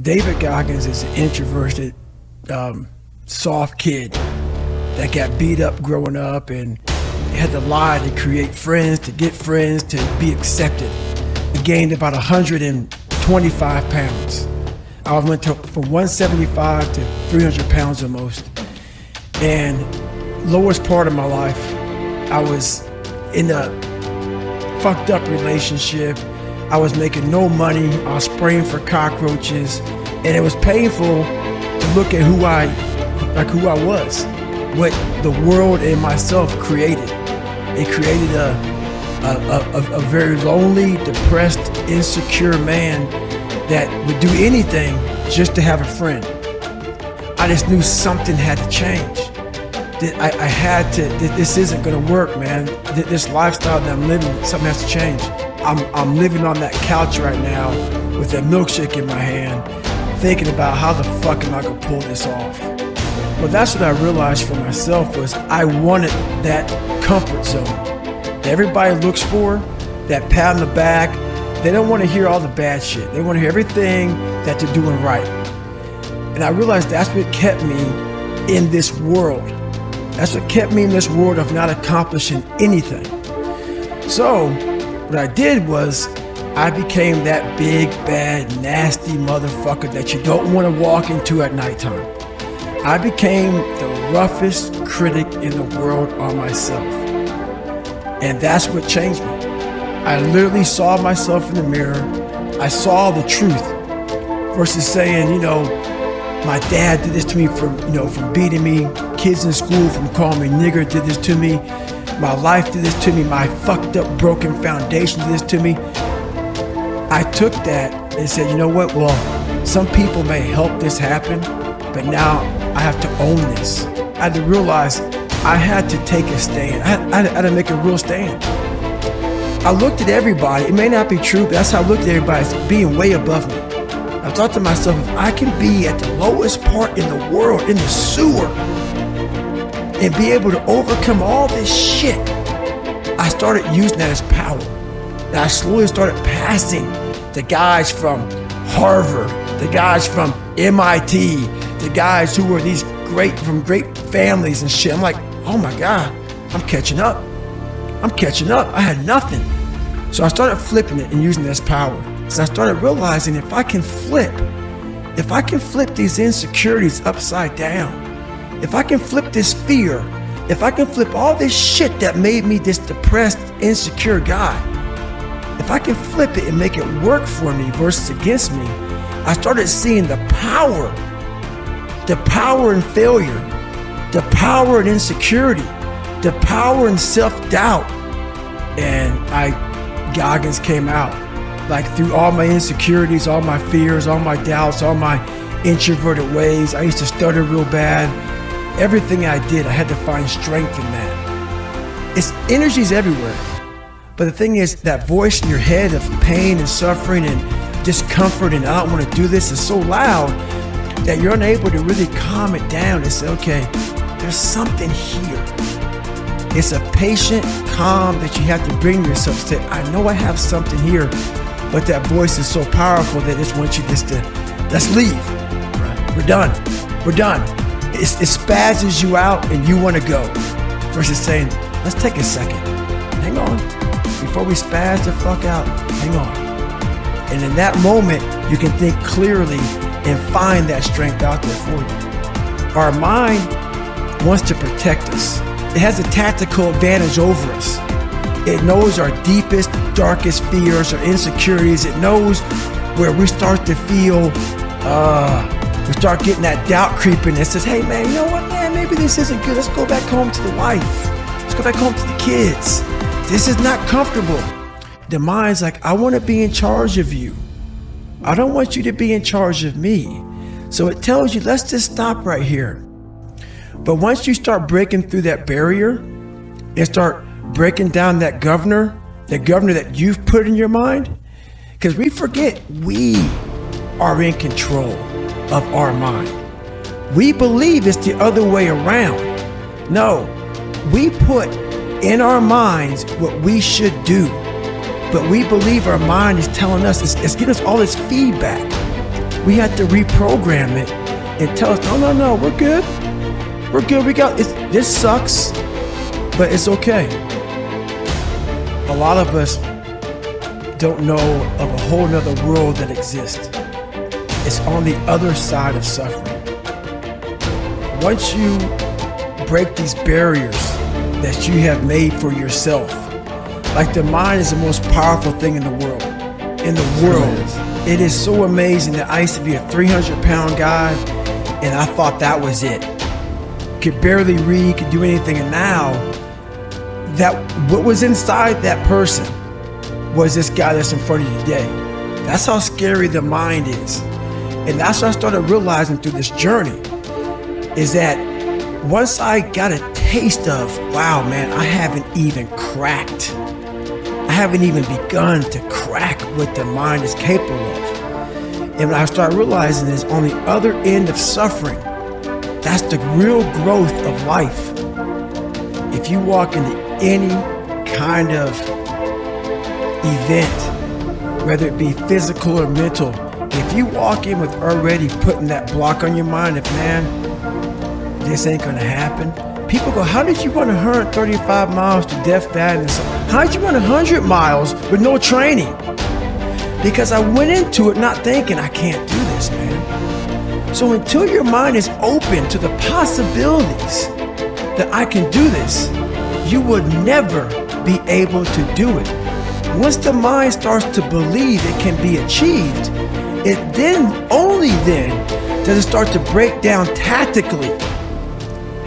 David Goggins is an introverted, soft kid that got beat up growing up and had to lie to create friends, to get friends, to be accepted. He gained about 125 pounds. I went from 175 to 300 pounds almost. And lowest part of my life, I was in a fucked up relationship. I was making no money. I was spraying for cockroaches, and it was painful to look at who I was, what the world and myself created. It created a very lonely, depressed, insecure man that would do anything just to have a friend. I just knew something had to change. I had to. This isn't gonna work, man. This lifestyle that I'm living, something has to change. I'm living on that couch right now with a milkshake in my hand, thinking about how the fuck am I gonna pull this off. Well, that's what I realized for myself was I wanted that comfort zone that everybody looks for, that pat on the back. They don't want to hear all the bad shit. They want to hear everything that they're doing right. And I realized that's what kept me in this world. That's what kept me in this world of not accomplishing anything. So what I did was I became that big, bad, nasty motherfucker that you don't want to walk into at nighttime. I became the roughest critic in the world on myself. And that's what changed me. I literally saw myself in the mirror. I saw the truth versus saying, my dad did this to me from beating me. Kids in school from calling me nigger did this to me. My life did this to me. My fucked up, broken foundation did this to me. I took that and said, you know what? Well, some people may help this happen, but now I have to own this. I had to realize I had to take a stand. I had to make a real stand. I looked at everybody. It may not be true, but that's how I looked at everybody, as being way above me. I thought to myself, if I can be at the lowest part in the world, in the sewer, and be able to overcome all this shit, I started using that as power. And I slowly started passing the guys from Harvard, the guys from MIT, the guys who were from great families and shit. I'm like, oh my God, I'm catching up. I had nothing. So I started flipping it and using it as power. So I started realizing if I can flip these insecurities upside down, if I can flip this fear, if I can flip all this shit that made me this depressed, insecure guy, if I can flip it and make it work for me versus against me, I started seeing the power in failure, the power in insecurity, the power in self-doubt. And Goggins came out. Like through all my insecurities, all my fears, all my doubts, all my introverted ways. I used to stutter real bad. Everything I did, I had to find strength in that. Energy's everywhere. But the thing is, that voice in your head of pain and suffering and discomfort and I don't want to do this is so loud that you're unable to really calm it down and say, okay, there's something here. It's a patient calm that you have to bring yourself to say, I know I have something here, but that voice is so powerful that it just wants you just to, let's leave. Right. We're done. It spazzes you out and you want to go versus saying, let's take a second. Hang on. Before we spaz the fuck out, hang on. And in that moment, you can think clearly and find that strength out there for you. Our mind wants to protect us. It has a tactical advantage over us. It knows our deepest, darkest fears or insecurities. It knows where we start to feel, we start getting that doubt creeping that says, hey man, you know what, man, maybe this isn't good. Let's go back home to the wife. Let's go back home to the kids. This is not comfortable. The mind's like, I want to be in charge of you. I don't want you to be in charge of me. So it tells you, let's just stop right here. But once you start breaking through that barrier and start breaking down that governor that you've put in your mind, because we forget we are in control of our mind. We believe it's the other way around. No, we put in our minds what we should do, but we believe our mind is telling us, it's giving us all this feedback. we have to reprogram it and tell us, no, we're good. We're good, this sucks, but it's okay. A lot of us don't know of a whole nother world that exists. It's on the other side of suffering. Once you break these barriers that you have made for yourself, like the mind is the most powerful thing in the world. It is so amazing that I used to be a 300-pound guy and I thought that was it. Could barely read, could do anything, and now what was inside that person was this guy that's in front of you today. That's how scary the mind is. And that's what I started realizing through this journey, is that once I got a taste of, wow, man, I haven't even begun to crack what the mind is capable of. And when I started realizing is on the other end of suffering, that's the real growth of life. If you walk into any kind of event, whether it be physical or mental, if you walk in with already putting that block on your mind of, man, this ain't gonna happen. People go, how did you run 135 miles to Death Valley? How did you run 100 miles with no training? Because I went into it not thinking, I can't do this, man. So until your mind is open to the possibilities that I can do this, you would never be able to do it. Once the mind starts to believe it can be achieved, it then, only then, does it start to break down tactically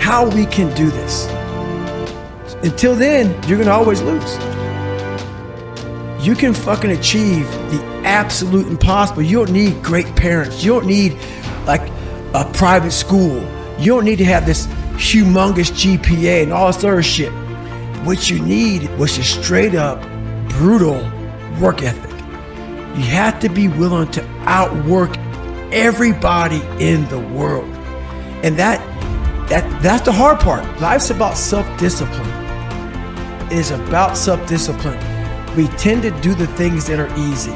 how we can do this. Until then, you're gonna always lose. You can fucking achieve the absolute impossible. You don't need great parents. You don't need like a private school. You don't need to have this humongous GPA and all this other shit. What you need was just straight up brutal work ethic. You have to be willing to outwork everybody in the world. And that's the hard part. Life's about self-discipline. It is about self-discipline. We tend to do the things that are easy.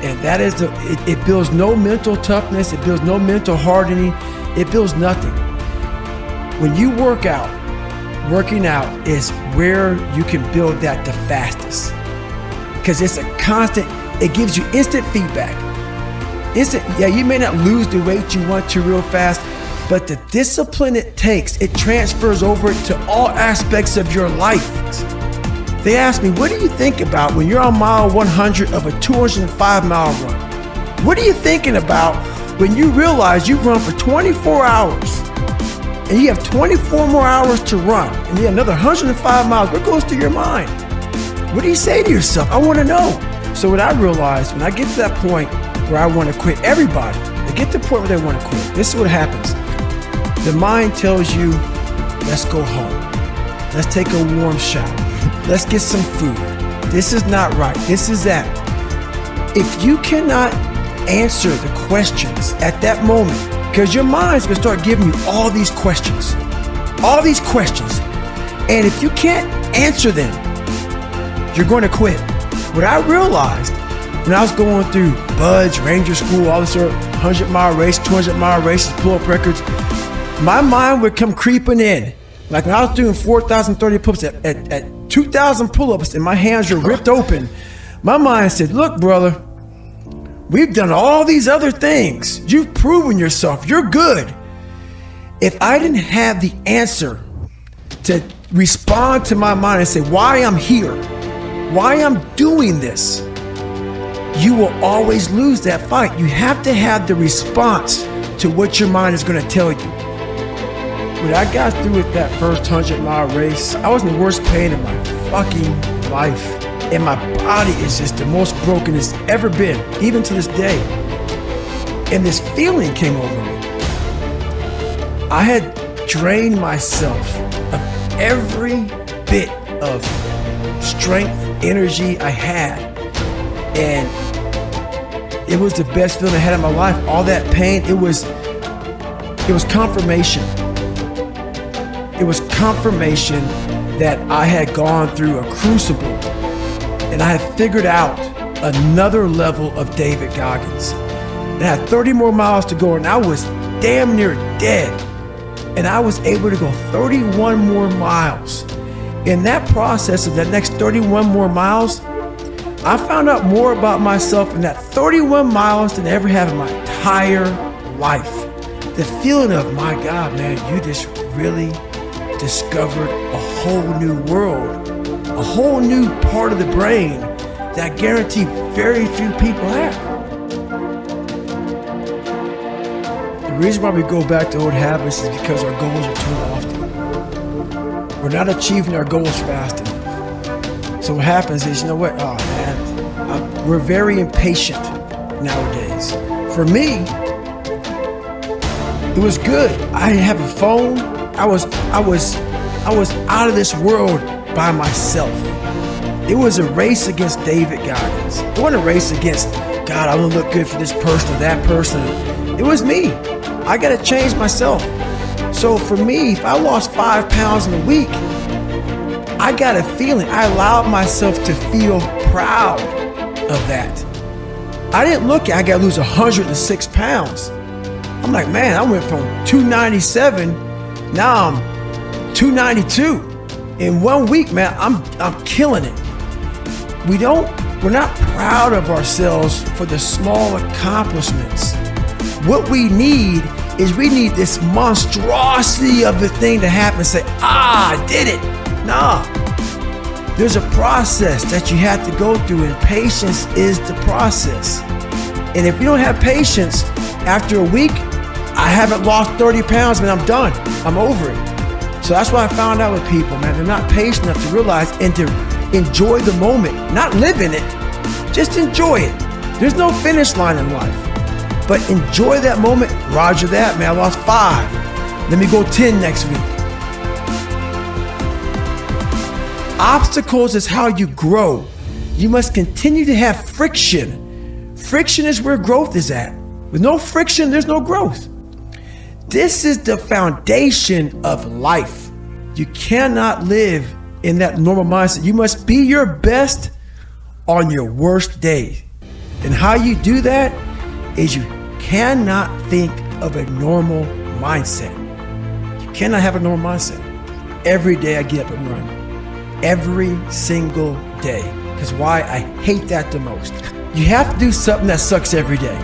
And that is it builds no mental toughness, it builds no mental hardening, it builds nothing. When you work out, working out is where you can build that the fastest. Because it's a constant, it gives you instant feedback. Yeah, you may not lose the weight you want to real fast, but the discipline it takes, it transfers over to all aspects of your life. They ask me, what do you think about when you're on mile 100 of a 205-mile run? What are you thinking about when you realize you've run for 24 hours and you have 24 more hours to run and you have another 105 miles? What goes through your mind? What do you say to yourself? I want to know. So what I realized, when I get to that point where I want to quit, everybody, they get to the point where they want to quit. This is what happens. The mind tells you, let's go home. Let's take a warm shower. Let's get some food. This is not right. This is that. If you cannot answer the questions at that moment, because your mind's gonna start giving you all these questions. And if you can't answer them, you're going to quit. What I realized when I was going through Buds, Ranger School, all this 100-mile race, 200-mile races, pull-up records, my mind would come creeping in. Like when I was doing 4,030 pull-ups at 2,000 pull-ups and my hands were ripped open, my mind said, look, brother, we've done all these other things. You've proven yourself. You're good. If I didn't have the answer to respond to my mind and say why I'm here, why I'm doing this, you will always lose that fight. You have to have the response to what your mind is going to tell you. When I got through with that first 100-mile race, I was in the worst pain of my fucking life. And my body is just the most broken it's ever been, even to this day. And this feeling came over me. I had drained myself of every bit of strength, energy I had. And it was the best feeling I had in my life. All that pain, it was confirmation. It was confirmation that I had gone through a crucible and I had figured out another level of David Goggins. and I had 30 more miles to go, and I was damn near dead. And I was able to go 31 more miles. In that process of that next 31 more miles, I found out more about myself in that 31 miles than I ever have in my entire life. The feeling of, my God, man, you just really discovered a whole new world, a whole new part of the brain that I guarantee very few people have. The reason why we go back to old habits is because our goals are too lofty. We're not achieving our goals fast enough. So what happens is, you know what? Oh man, we're very impatient nowadays. For me, it was good. I didn't have a phone. I was out of this world by myself. It was a race against David Goggins. It wasn't a race against, God, I want to look good for this person or that person. It was me. I got to change myself. So for me, if I lost 5 pounds in a week, I got a feeling. I allowed myself to feel proud of that. I didn't look at, I got to lose 106 pounds. I'm like, man, I went from 297, now I'm 292. In 1 week, man, I'm killing it. We're not proud of ourselves for the small accomplishments. What we need is this monstrosity of the thing to happen. Say, I did it. Nah. There's a process that you have to go through, and patience is the process. And if you don't have patience, after a week, I haven't lost 30 pounds, man, I'm done. I'm over it. So that's what I found out with people, man. They're not patient enough to realize and to enjoy the moment. Not live in it, just enjoy it. There's no finish line in life. But enjoy that moment. Roger that, man. I lost 5. Let me go 10 next week. Obstacles is how you grow. You must continue to have friction. Friction is where growth is at. With no friction, there's no growth. This is the foundation of life. You cannot live in that normal mindset. You must be your best on your worst day. And how you do that is you cannot think of a normal mindset. You cannot have a normal mindset. Every day I get up and run. Every single day. Because why? I hate that the most. You have to do something that sucks every day.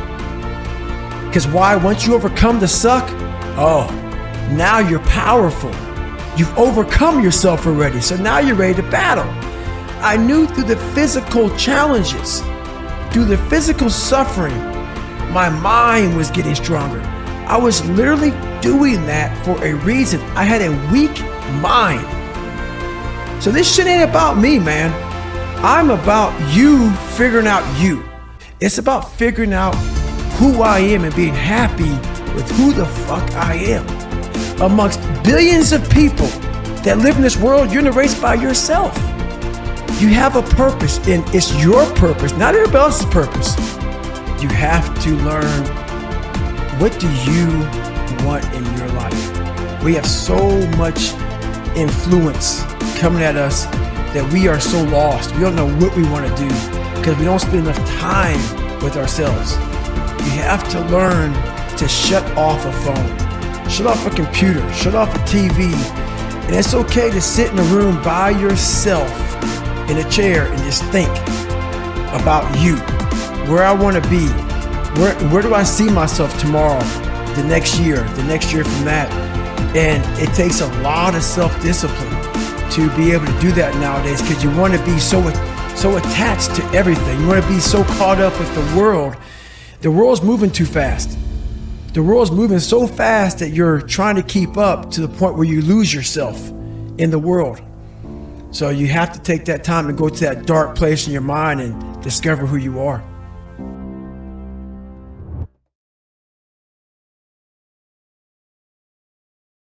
Because why? Once you overcome the suck, oh, now you're powerful. You've overcome yourself already. So now you're ready to battle. I knew through the physical challenges, through the physical suffering, my mind was getting stronger. I was literally doing that for a reason. I had a weak mind. So this shit ain't about me, man. I'm about you figuring out you. It's about figuring out who I am and being happy with who the fuck I am. Amongst billions of people that live in this world, you're in a race by yourself. You have a purpose, and it's your purpose, not everybody else's purpose. You have to learn, what do you want in your life? We have so much influence coming at us that we are so lost. We don't know what we want to do because we don't spend enough time with ourselves. You have to learn to shut off a phone, shut off a computer, shut off a TV. And it's okay to sit in a room by yourself in a chair and just think about you, where I want to be, where do I see myself tomorrow, the next year from that. And it takes a lot of self-discipline to be able to do that nowadays, because you want to be so attached to everything. You want to be so caught up with the world. The world's moving too fast. The world's moving so fast that you're trying to keep up to the point where you lose yourself in the world. So you have to take that time and go to that dark place in your mind and discover who you are.